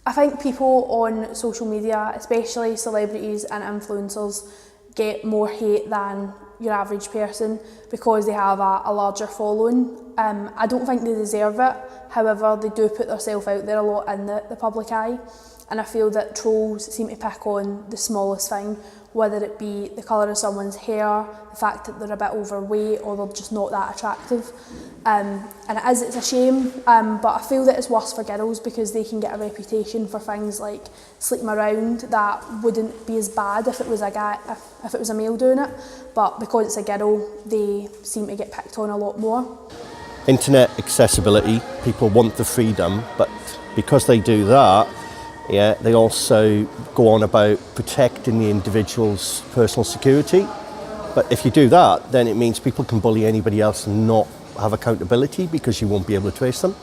I think people on social media, especially celebrities and influencers, get more hate than your average person because they have a larger following. I don't think they deserve it, however they do put themselves out there a lot in the public eye, and I feel that trolls seem to pick on the smallest thing, whether it be the colour of someone's hair, the fact that they're a bit overweight or they're just not that attractive. And it's a shame, but I feel that it's worse for girls because they can get a reputation for things like sleeping around that wouldn't be as bad if it was a guy, if it was a male doing it, but because it's a girl, they seem to get picked on a lot more. Internet accessibility, people want the freedom, but because they do that, yeah, they also go on about protecting the individual's personal security. But if you do that, then it means people can bully anybody else and not have accountability because you won't be able to trace them.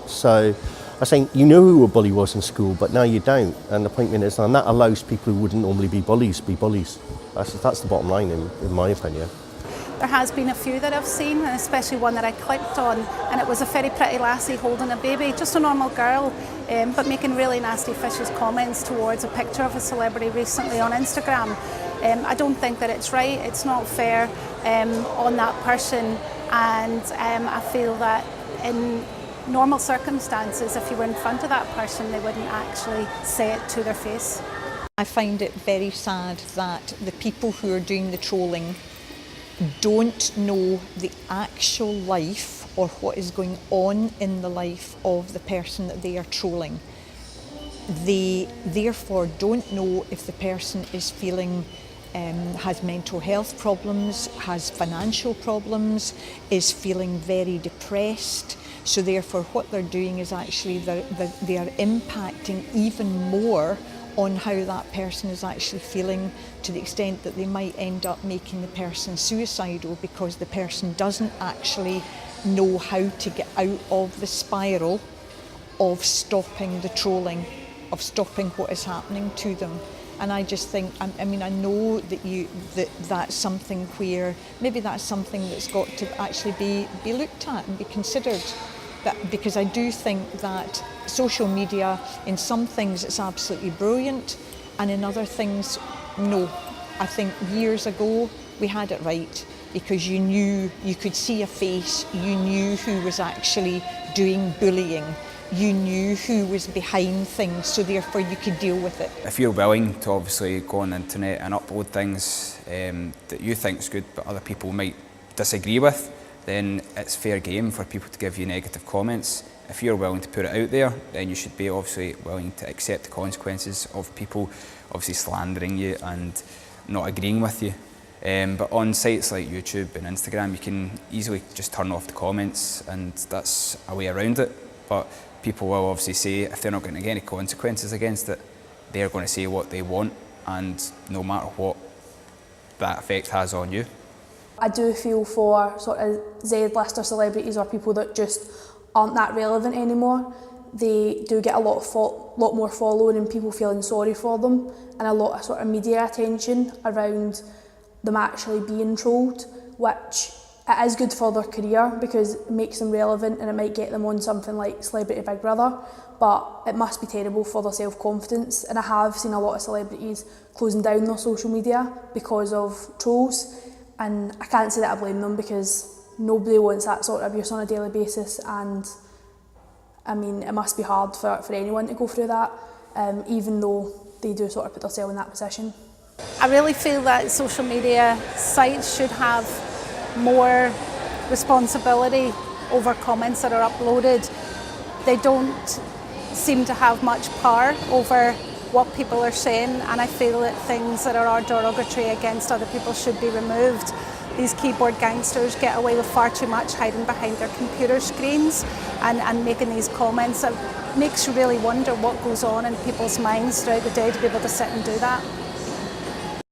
So I think you know who a bully was in school, but now you don't. And the point is, and that allows people who wouldn't normally be bullies. That's the bottom line in my opinion. There has been a few that I've seen, and especially one that I clicked on, and it was a very pretty lassie holding a baby, just a normal girl, but making really nasty vicious comments towards a picture of a celebrity recently on Instagram. I don't think that it's right, it's not fair on that person, and I feel that in normal circumstances, if you were in front of that person, they wouldn't actually say it to their face. I find it very sad that the people who are doing the trolling don't know the actual life or what is going on in the life of the person that they are trolling. They therefore don't know if the person is feeling has mental health problems, has financial problems, is feeling very depressed. So therefore what they're doing is actually they are impacting even more on how that person is actually feeling, to the extent that they might end up making the person suicidal because the person doesn't actually know how to get out of the spiral of stopping the trolling, of stopping what is happening to them. And I just think, I mean, I know that that's something where maybe that's something that's got to actually be looked at and be considered. Because I do think that social media, in some things it's absolutely brilliant, and in other things, no. I think years ago we had it right because you knew, you could see a face, you knew who was actually doing bullying, you knew who was behind things, so therefore you could deal with it. If you're willing to obviously go on the internet and upload things that you think is good but other people might disagree with, then it's fair game for people to give you negative comments. If you're willing to put it out there, then you should be obviously willing to accept the consequences of people obviously slandering you and not agreeing with you. But on sites like YouTube and Instagram, you can easily just turn off the comments, and that's a way around it. But people will obviously say, if they're not going to get any consequences against it, they're going to say what they want, and no matter what that effect has on you. I do feel for sort of Z-lister celebrities or people that just aren't that relevant anymore. They do get a lot more following and people feeling sorry for them, and a lot of sort of media attention around them actually being trolled, which it is good for their career because it makes them relevant and it might get them on something like Celebrity Big Brother, but it must be terrible for their self-confidence, and I have seen a lot of celebrities closing down their social media because of trolls. And I can't say that I blame them because nobody wants that sort of abuse on a daily basis, and I mean it must be hard for anyone to go through that, even though they do sort of put themselves in that position. I really feel that social media sites should have more responsibility over comments that are uploaded. They don't seem to have much power over what people are saying, and I feel that things that are derogatory against other people should be removed. These keyboard gangsters get away with far too much hiding behind their computer screens and making these comments. It makes you really wonder what goes on in people's minds throughout the day to be able to sit and do that.